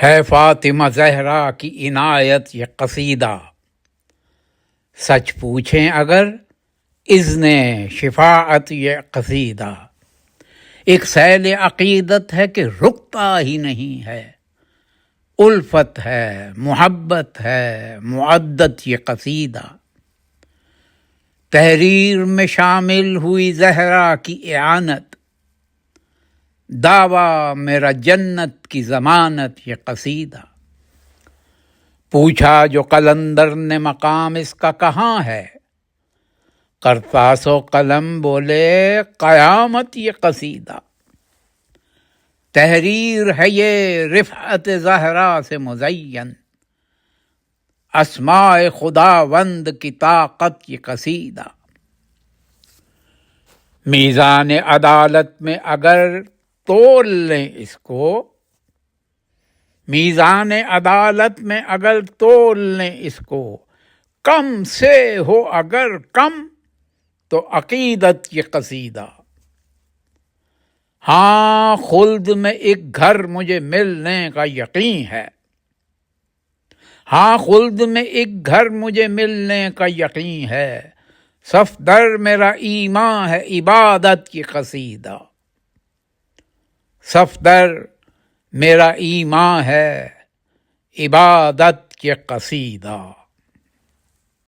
ہے فاطمہ زہرا کی عنایت یہ قصیدہ، سچ پوچھیں اگر اذن شفاعت یہ قصیدہ۔ ایک سیل عقیدت ہے کہ رکتا ہی نہیں ہے، الفت ہے، محبت ہے، معدت یہ قصیدہ۔ تحریر میں شامل ہوئی زہرا کی اعانت، دعویٰ میرا جنت کی ضمانت یہ قصیدہ۔ پوچھا جو قلندر نے مقام اس کا کہاں ہے، کرتاس و قلم بولے قیامت یہ قصیدہ۔ تحریر ہے یہ رفعت زہرا سے مزین، اسماء خداوند کی طاقت یہ قصیدہ۔ میزان عدالت میں اگر تول لیں اس کو، میزان عدالت میں اگر تول لیں اس کو، کم سے ہو اگر کم تو عقیدت یہ قصیدہ۔ ہاں خلد میں ایک گھر مجھے ملنے کا یقین ہے، ہاں خلد میں ایک گھر مجھے ملنے کا یقین ہے، صفدر میرا ایمان ہے عبادت کی قصیدہ۔ صفدر میرا ایمان ہے عبادت کی قصیدہ۔